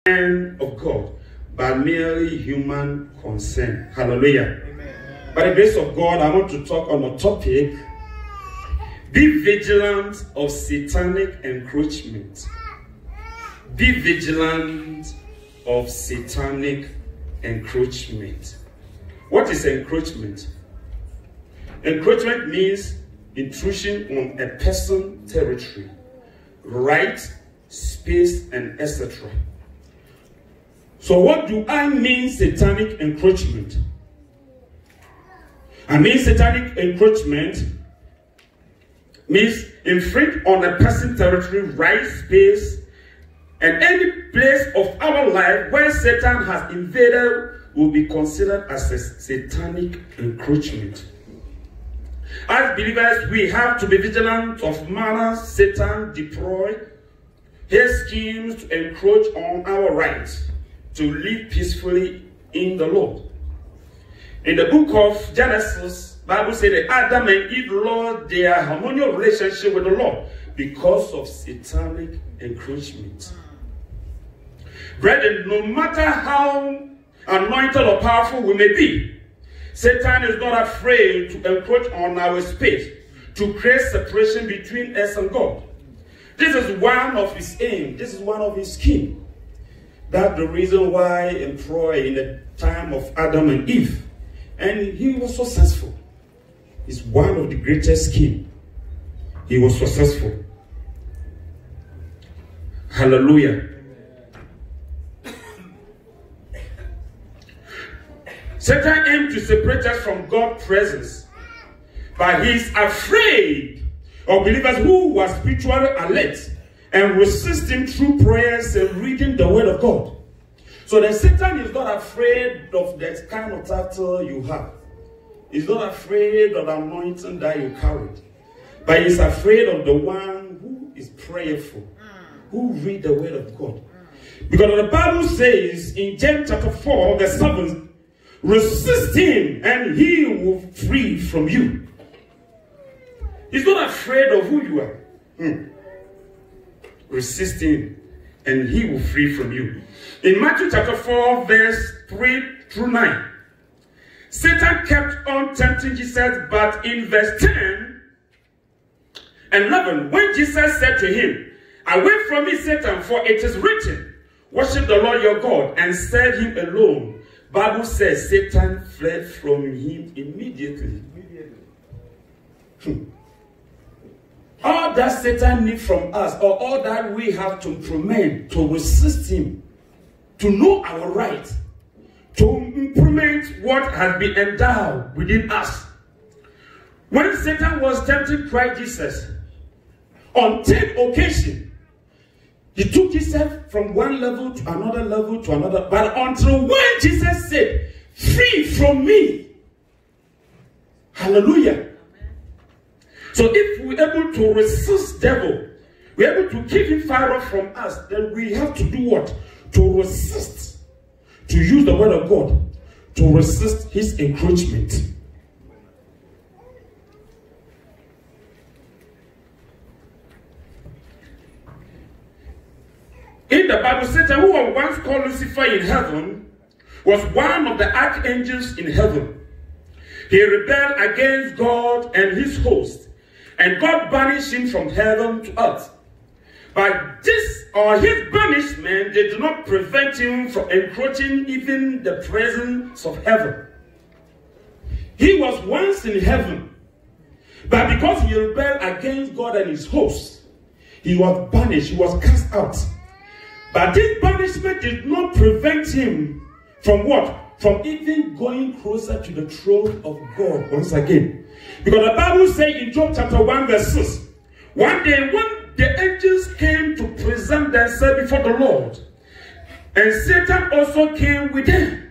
of God, but merely human concern. Hallelujah. Amen. By the grace of God, I want to talk on the topic: be vigilant of satanic encroachment. Be vigilant of satanic encroachment. What is encroachment? Encroachment means intrusion on a person's territory, right, space, and etc. So what do I mean satanic encroachment? I mean satanic encroachment means infringe on a person's territory, right, space, and any place of our life where Satan has invaded will be considered as a satanic encroachment. As believers, we have to be vigilant of manners Satan deploy his schemes to encroach on our rights to live peacefully in the Lord. In the book of Genesis, the Bible says that Adam and Eve lost their harmonious relationship with the Lord because of satanic encroachment. Brethren, no matter how anointed or powerful we may be, Satan is not afraid to encroach on our space, to create separation between us and God. This is one of his aims. This is one of his schemes. That's the reason why employed in the time of Adam and Eve. And he was successful. It's one of the greatest schemes. He was successful. Hallelujah. Satan aimed to separate us from God's presence, but he is afraid of believers who were spiritually alert and resist him through prayers and reading the word of God. So the Satan is not afraid of the kind of title you have. He's not afraid of the anointing that you carried, but he's afraid of the one who is prayerful, who read the word of God. Because the Bible says in James chapter 4, verse 7, resist him and he will free from you. He's not afraid of who you are. Resist him and he will free from you. In Matthew chapter 4, verse 3 through 9, Satan kept on tempting Jesus, but in verse 10 and 11, when Jesus said to him, away from me, Satan, for it is written, worship the Lord your God and serve him alone. Bible says Satan fled from him immediately. All that Satan needs from us, or all that we have to implement to resist him, to know our right, to implement what has been endowed within us. When Satan was tempting Christ Jesus, on 10 occasions, he took himself from one level to another, but until when Jesus said, free from me. Hallelujah. So if we're able to resist devil, we're able to keep him far off from us, then we have to do what? To resist. To use the word of God to resist his encroachment. In the Bible, Satan, who was once called Lucifer in heaven, was one of the archangels in heaven. He rebelled against God and his host, and God banished him from heaven to earth. But this, or his banishment, did not prevent him from encroaching even the presence of heaven. He was once in heaven, but because he rebelled against God and his host, he was banished, he was cast out. But this banishment did not prevent him from what? From even going closer to the throne of God once again. Because the Bible says in Job chapter 1 verse 6, one day when the angels came to present themselves before the Lord, and Satan also came with them.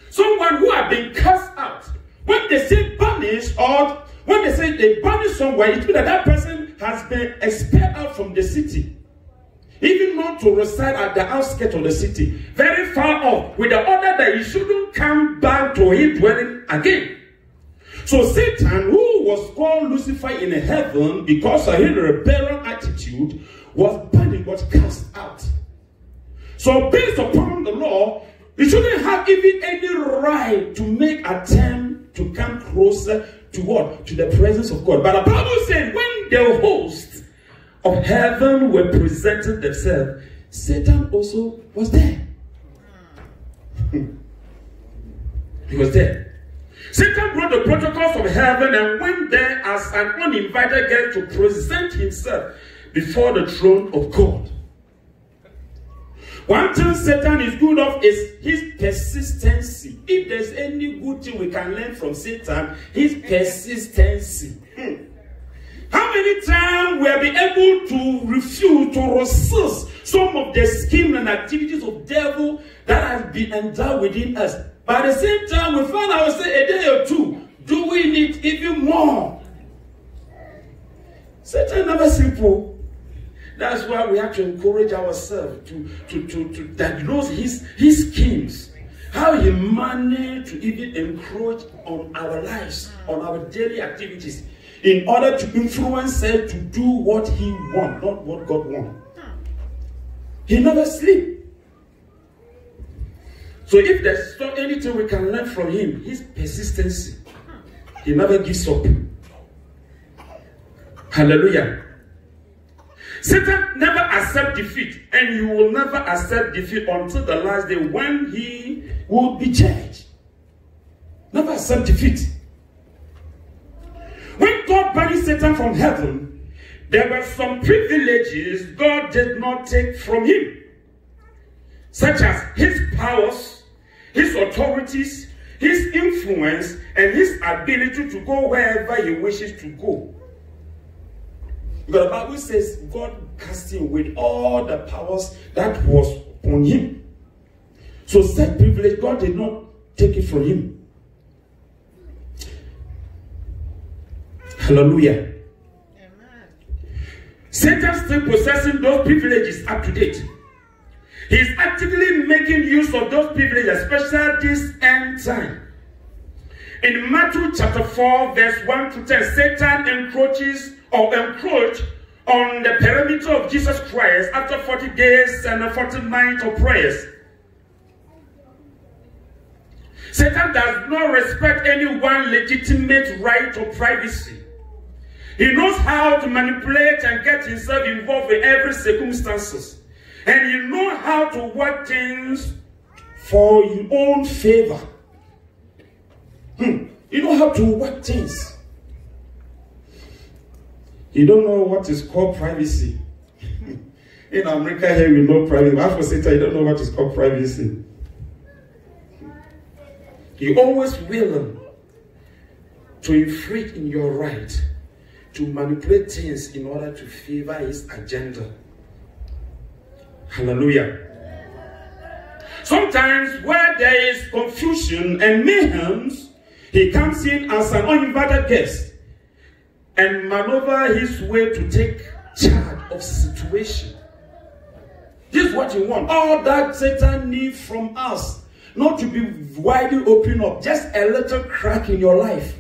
Someone who had been cast out, when they say banished, or when they say they banish someone, it means that that person has been expelled out from the city. Even not to reside at the outskirts of the city, very far off, with the order that he shouldn't come back to his dwelling again. So Satan, who was called Lucifer in heaven because of his rebellious attitude, was banished, was cast out. So based upon the law, he shouldn't have even any right to make attempt to come closer to what? To the presence of God. But the Bible said when the hosts of heaven were presenting themselves, Satan also was there. He was there. Satan brought the protocols of heaven and went there as an uninvited guest to present himself before the throne of God. One thing Satan is good of is his persistency. If there's any good thing we can learn from Satan, his persistency. How many times we have been able to refuse, to resist some of the schemes and activities of the devil that have been endowed within us? But at the same time, we find ourselves a day or two doing it even more. Satan never simple. That's why we have to encourage ourselves to diagnose his schemes. How he managed to even encroach on our lives, on our daily activities, in order to influence us to do what he wants, not what God wants. He never sleeps. So if there's not anything we can learn from him, his persistency. He never gives up. Hallelujah. Satan never accepts defeat, and he will never accept defeat until the last day when he will be judged. Never accept defeat. When God banished Satan from heaven, there were some privileges God did not take from him, such as his powers, his authorities, his influence, and his ability to go wherever he wishes to go. The Bible says God cast him with all the powers that was on him. So that privilege, God did not take it from him. Hallelujah. Amen. Satan still possessing those privileges up to date. He is actively making use of those privileges, especially this end time. In Matthew chapter 4, verse 1 to 10, Satan encroached on the perimeter of Jesus Christ after 40 days and 40 nights of prayers. Satan does not respect anyone's legitimate right to privacy. He knows how to manipulate and get himself involved in every circumstances. And he knows how to work things for your own favor. You know how to work things. You don't know what is called privacy. In America here we know privacy. But for Satan, you don't know what is called privacy. He always willing to infringe in your right to manipulate things in order to favor his agenda. Hallelujah. Sometimes where there is confusion and mayhem, he comes in as an uninvited guest and maneuver his way to take charge of the situation. This is what he wants. All that Satan needs from us, not to be widely open up, just a little crack in your life.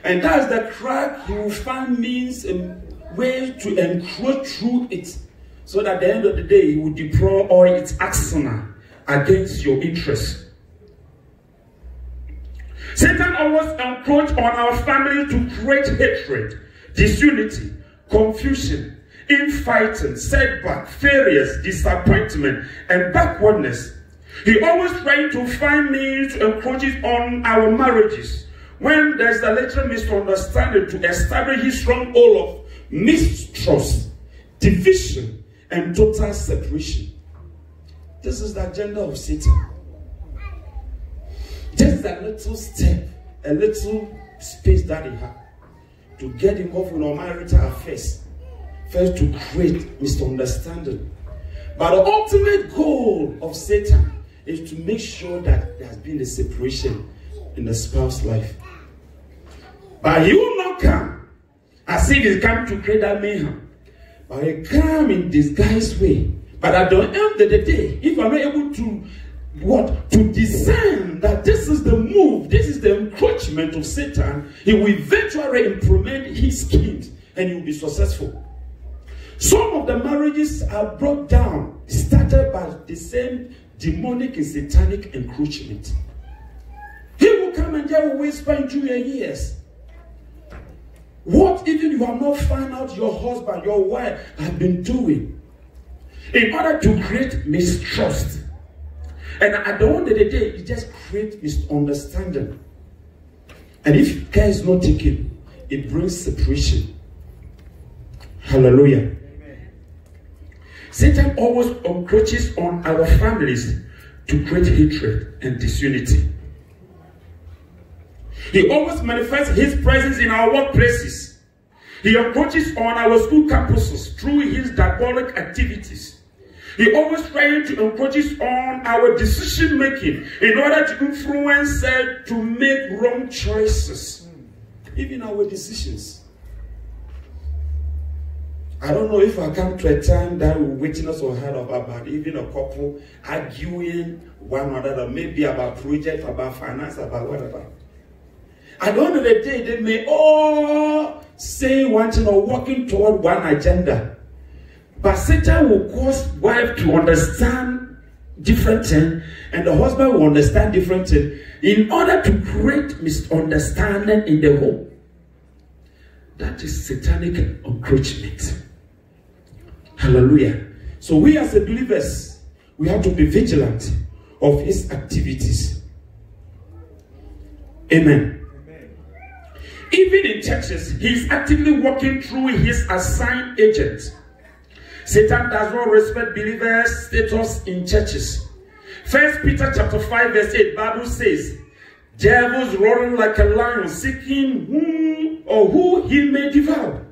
And that's the crack he will find means and ways to encroach through it, so that at the end of the day, he will deploy all its arsenal against your interests. Satan always encroaches on our family to create hatred, disunity, confusion, infighting, setback, failures, disappointment, and backwardness. He always tries to find means to encroach on our marriages when there's a little misunderstanding, to establish his stronghold of mistrust, division, and total separation. This is the agenda of Satan. Just a little step, a little space that he had to get involved in our marital affairs, first to create misunderstanding. But the ultimate goal of Satan is to make sure that there has been a separation in the spouse's life. But he will not come as if he's come to create that mayhem. But he come in disguised way. But at the end of the day, if I'm not able to to discern that this is the move, this is the encroachment of Satan, he will eventually implement his schemes and he will be successful. Some of the marriages are brought down, started by the same demonic and satanic encroachment. He will come and they will whisper into your ears. What even you have not found out your husband, your wife have been doing in order to create mistrust. And at the end of the day, it just creates misunderstanding. And if care is not taken, it brings separation. Hallelujah. Amen. Satan always encroaches on our families to create hatred and disunity. He always manifests his presence in our workplaces. He encroaches on our school campuses through his diabolic activities. He always tries to encroach on our decision making in order to influence us to make wrong choices. Even our decisions. I don't know if I come to a time that we witness or heard about even a couple arguing one another, maybe about project, about finance, about whatever. At the end of the day, they may all say one thing or working toward one agenda. But Satan will cause wife to understand different things, and the husband will understand different things in order to create misunderstanding in the home. That is satanic encroachment. Hallelujah. So we as believers, we have to be vigilant of his activities. Amen. Even in churches, he is actively working through his assigned agents. Satan does not respect believers' status in churches. 1 Peter chapter 5 verse 8, Bible says, devils roaring like a lion, seeking who he may devour.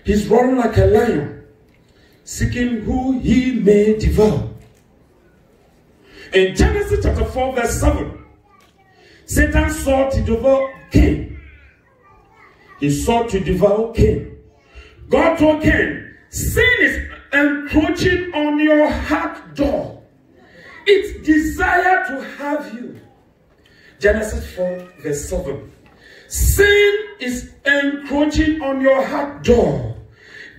He's roaring like a lion, seeking who he may devour. In Genesis chapter 4 verse 7, Satan sought to devour Cain. He sought to devour Cain. God told Cain, sin is encroaching on your heart door. Its desire to have you. Genesis 4 verse 7. Sin is encroaching on your heart door.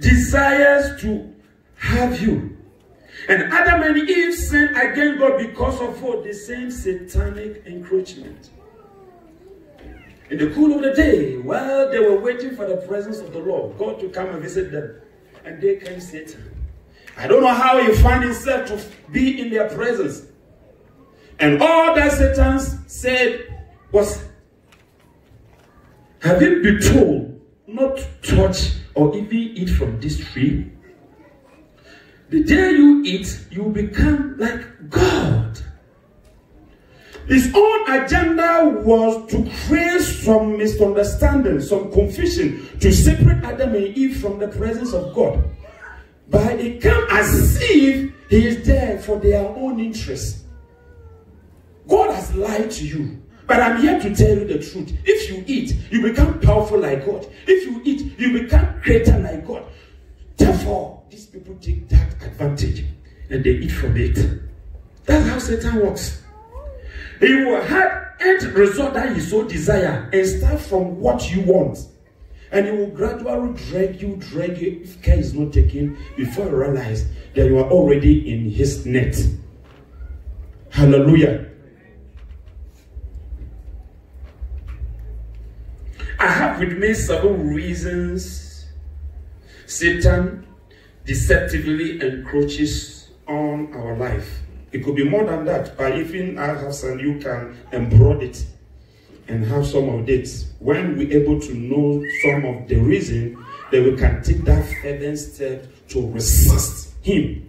Desires to have you. And Adam and Eve sinned against God because of what? The same satanic encroachment. In the cool of the day, while they were waiting for the presence of the Lord, God to come and visit them, and they came Satan. I don't know how he found himself to be in their presence. And all that Satan said was, have you been told not to touch or even eat from this tree? The day you eat, you become like God. His own agenda was to create some misunderstanding, some confusion, to separate Adam and Eve from the presence of God. But it came as if he is there for their own interests. God has lied to you. But I'm here to tell you the truth. If you eat, you become powerful like God. If you eat, you become greater like God. Therefore, these people take that advantage and they eat from it. That's how Satan works. He will have end result that you so desire and start from what you want. And he will gradually drag you if care is not taken before you realize that you are already in his net. Hallelujah. I have with me several reasons Satan deceptively encroaches on our life. It could be more than that, but even as you can embroider it and have some of it. When we're able to know some of the reason, then we can take that further step to resist him.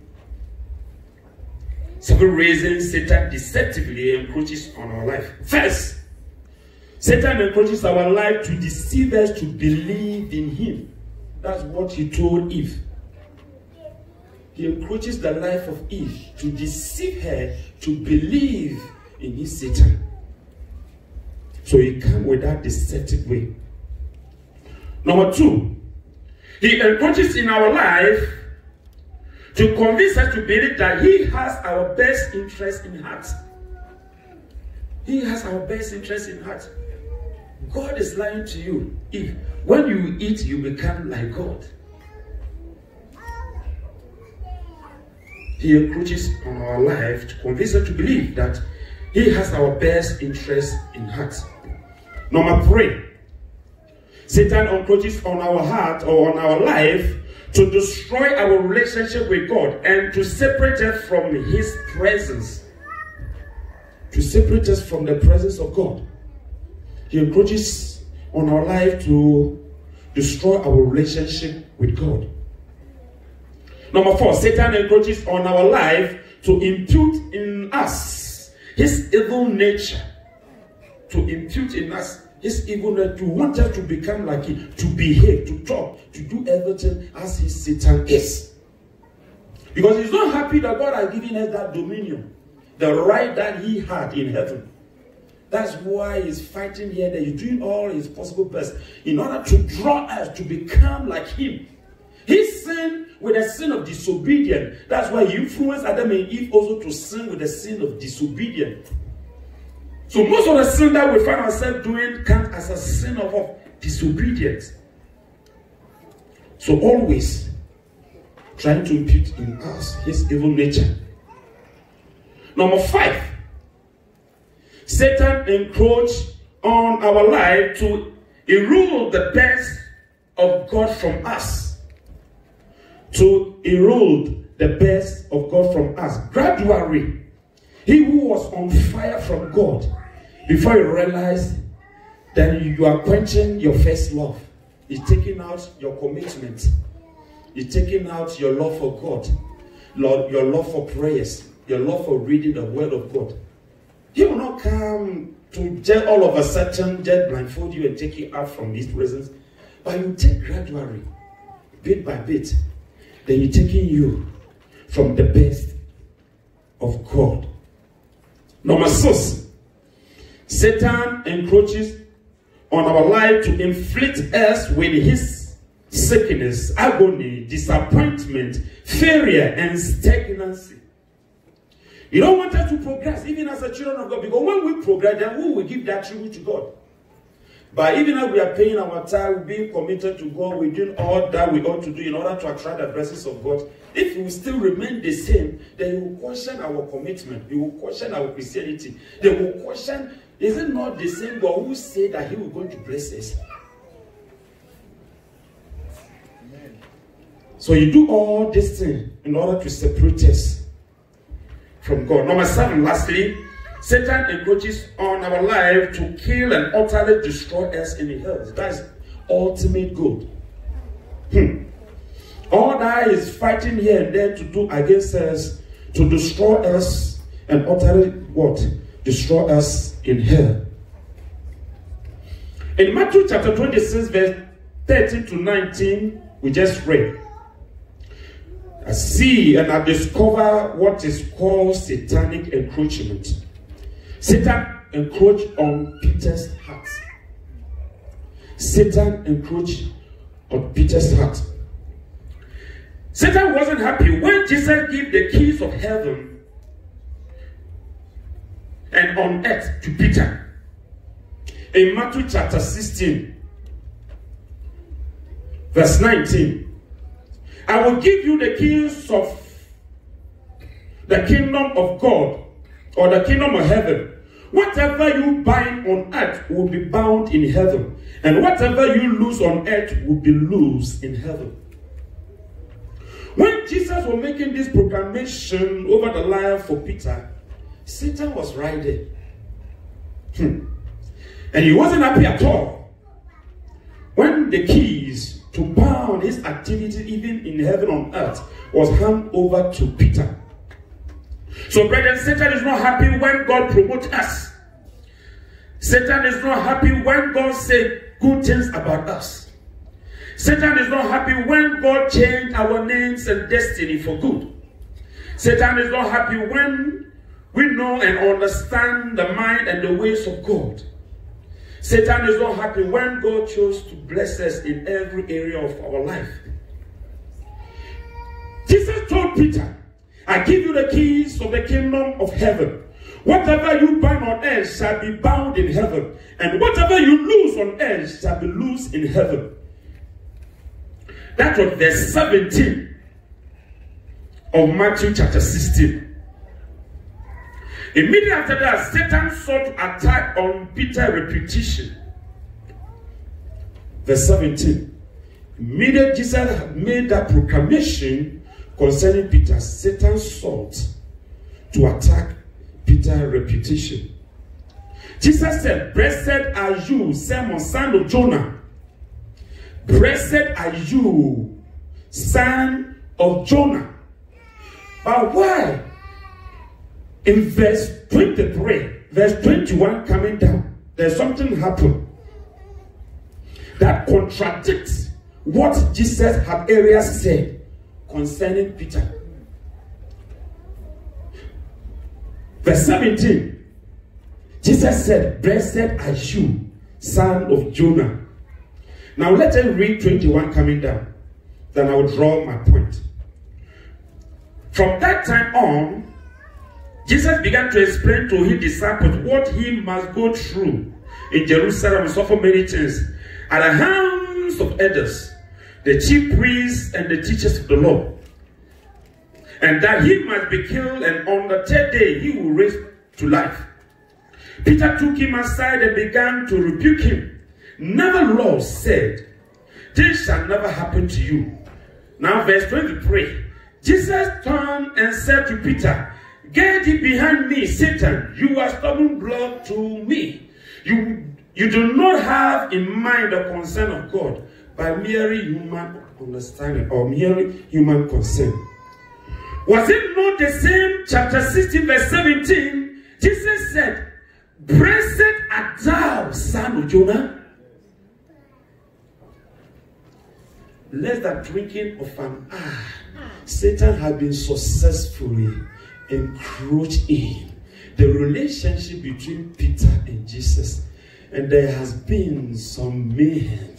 Several reasons Satan deceptively encroaches on our life. First, Satan encroaches our life to deceive us to believe in him. That's what he told Eve. He encroaches the life of Eve to deceive her to believe in his Satan. So he comes with that deceptive way. Number two, he encroaches in our life to convince us to believe that he has our best interest in heart. He has our best interest in heart. God is lying to you. If when you eat, you become like God. he encroaches on our life to convince us to believe that he has our best interest in heart. Number 3, Satan encroaches on our heart or on our life to destroy our relationship with God and to separate us from his presence. To separate us from the presence of God. He encroaches on our life to destroy our relationship with God. Number 4, Satan encroaches on our life to impute in us his evil nature. To impute in us his evil nature, to want us to become like him, to behave, to talk, to do everything as his Satan is. Because he's not happy that God has given us that dominion, the right that he had in heaven. That's why he's fighting here, that he's doing all his possible best in order to draw us to become like him. He sinned with the sin of disobedience. That's why he influenced Adam and Eve also to sin with the sin of disobedience. So most of the sin that we find ourselves doing comes as a sin of disobedience. So always trying to impute in us his evil nature. Number 5, Satan encroaches on our life to erode the best of God from us. To erode the best of God from us. Gradually, he who was on fire from God, before you realize that you are quenching your first love, is taking out your commitment, is taking out your love for God, Lord, your love for prayers, your love for reading the word of God. He will not come to just all of a sudden just blindfold you and take you out from his presence, but you take gradually, bit by bit. Then he's taking you from the best of God. Number 6, Satan encroaches on our life to inflict us with his sickness, agony, disappointment, failure, and stagnancy. You don't want us to progress, even as a children of God, because when we progress, then we will give that tribute to God. But even if we are paying our time, being committed to God, we're doing all that we ought to do in order to attract the blessings of God. If we still remain the same, then you will question our commitment. You will question our Christianity. They will question, is it not the same God who said that he was going to bless us? Amen. So you do all this thing in order to separate us from God. Number 7, lastly, Satan encroaches on our life to kill and utterly destroy us in the hell. That's ultimate goal. All that is fighting here and there to do against us, to destroy us and utterly what? Destroy us in hell. In Matthew chapter 26, verse 13 to 19, we just read. I see and I discover what is called satanic encroachment. Satan encroached on Peter's heart. Satan encroached on Peter's heart. Satan wasn't happy when Jesus gave the keys of heaven and on earth to Peter. In Matthew chapter 16, verse 19, I will give you the keys of the kingdom of God, or the kingdom of heaven. Whatever you bind on earth will be bound in heaven, and whatever you loose on earth will be loosed in heaven. When Jesus was making this proclamation over the life for Peter, Satan was right there. And he wasn't happy at all when the keys to bound his activity even in heaven on earth was handed over to Peter. So, brethren, Satan is not happy when God promotes us. Satan is not happy when God says good things about us. Satan is not happy when God changed our names and destiny for good. Satan is not happy when we know and understand the mind and the ways of God. Satan is not happy when God chose to bless us in every area of our life. Jesus told Peter, I give you the keys of the kingdom of heaven. Whatever you bind on earth shall be bound in heaven, and whatever you loose on earth shall be loosed in heaven. That was verse 17. of Matthew chapter 16. Immediately after that, Satan sought to attack on Peter's reputation. Verse 17. Immediately Jesus had made that proclamation concerning Peter, Satan sought to attack Peter's reputation. Jesus said, "Blessed are you, Simon, son of Jonah. Blessed are you, son of Jonah." But why? In verse 23, verse 21 coming down, there's something happened that contradicts what Jesus had earlier said concerning Peter. Verse 17, Jesus said, "Blessed are you, son of Jonah." Now let us read 21 coming down. Then I will draw my point. From that time on, Jesus began to explain to his disciples what he must go through in Jerusalem and suffer many things at the hands of elders, the chief priests, and the teachers of the law, and that he must be killed, and on the third day he will raise to life. Peter took him aside and began to rebuke him. "Nevertheless, said, this shall never happen to you." Now verse 23, Jesus turned and said to Peter, "Get thee behind me, Satan. You are stumbling block to me. You do not have in mind the concern of God, by merely human understanding or merely human concern." Was it not the same chapter 16 verse 17? Jesus said, "Blessed art thou, son of Jonah." Less than drinking of an eye, Satan had been successfully encroached in the relationship between Peter and Jesus. And there has been some mayhem.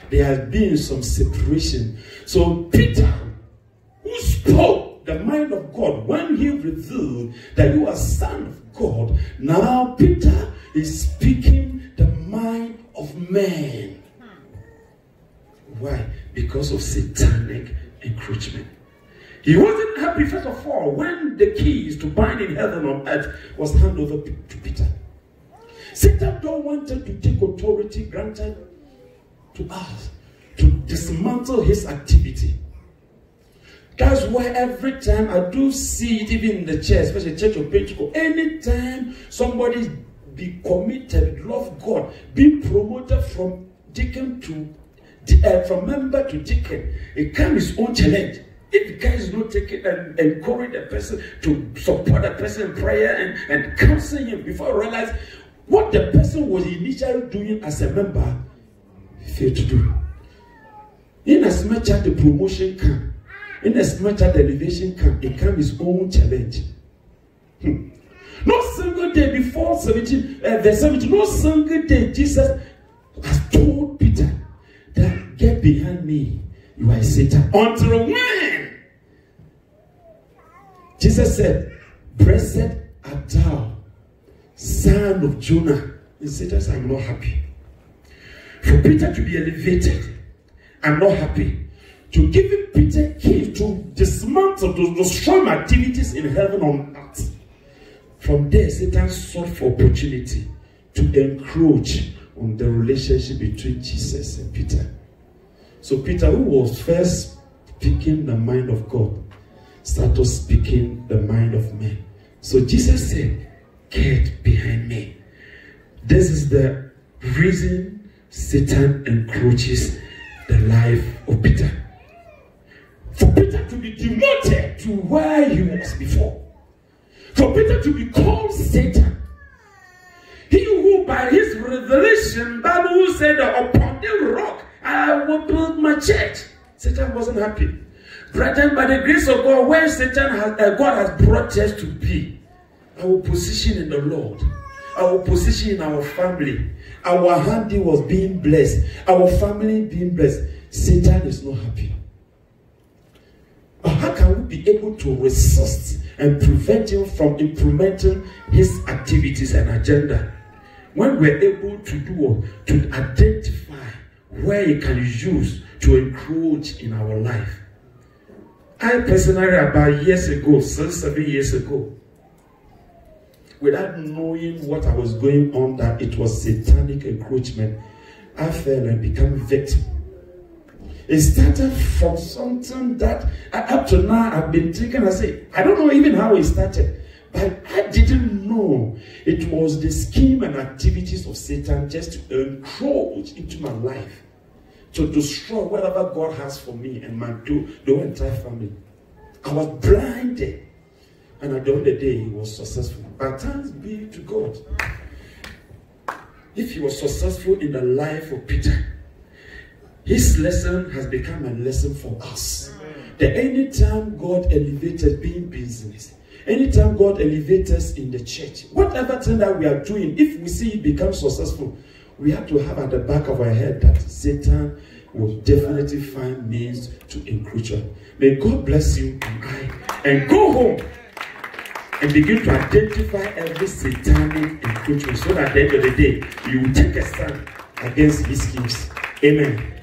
There has been some separation. So Peter, who spoke the mind of God when he revealed that you are son of God, now Peter is speaking the mind of man. Why? Because of satanic encroachment. He wasn't happy, first of all, when the keys to bind in heaven on earth was handed over to Peter. Satan don't want to take authority granted to us to dismantle his activity. That's why every time I do see it, even in the church, especially Church of Pentecost, anytime somebody be committed, love God, be promoted from deacon to from member to deacon, it comes his own challenge. If the guy is not taking and encourage the person to support the person in prayer and counsel him before I realize what the person was initially doing as a member, he failed to do. In as much as the promotion can, in as much as the elevation can, it comes his own challenge. No single day before verse 17, no single day Jesus has told Peter that get behind me, you are Satan. Until when? Jesus said, "Blessed art thou, son of Jonah." And Satan said, "I'm not happy." For Peter to be elevated, I'm not happy. To give him Peter keys to dismantle, to destroy my activities in heaven on earth. From there, Satan sought for opportunity to encroach on the relationship between Jesus and Peter. So Peter, who was first speaking the mind of God, started speaking the mind of man. So Jesus said, "Get behind me." This is the reason Satan encroaches the life of Peter. For Peter to be demoted to where he was before. For Peter to be called Satan. He who by his revelation, Bible said that upon the rock I will build my church. Satan wasn't happy. Brethren, by the grace of God, where God has brought us to be, our position in the Lord, our position in our family, our handy was being blessed, our family being blessed, Satan is not happy. But how can we be able to resist and prevent him from implementing his activities and agenda when we're able to do what? To identify where he can use to encroach in our life. I personally, about years ago, 7 years ago, without knowing what I was going on, that it was satanic encroachment, I fell and became a victim. It started from something that up to now I've been thinking. I don't know even how it started, but I didn't know it was the scheme and activities of Satan just to encroach into my life, to destroy whatever God has for me and my the entire family. I was blinded. And at the end of the day, he was successful. But thanks be to God. If he was successful in the life of Peter, his lesson has become a lesson for us. That anytime God elevated being business, anytime God elevates us in the church, whatever thing that we are doing, if we see it become successful, we have to have at the back of our head that Satan will definitely find means to encroach. May God bless you and go home and begin to identify every satanic encroachment, so that at the end of the day, you will take a stand against his schemes. Amen.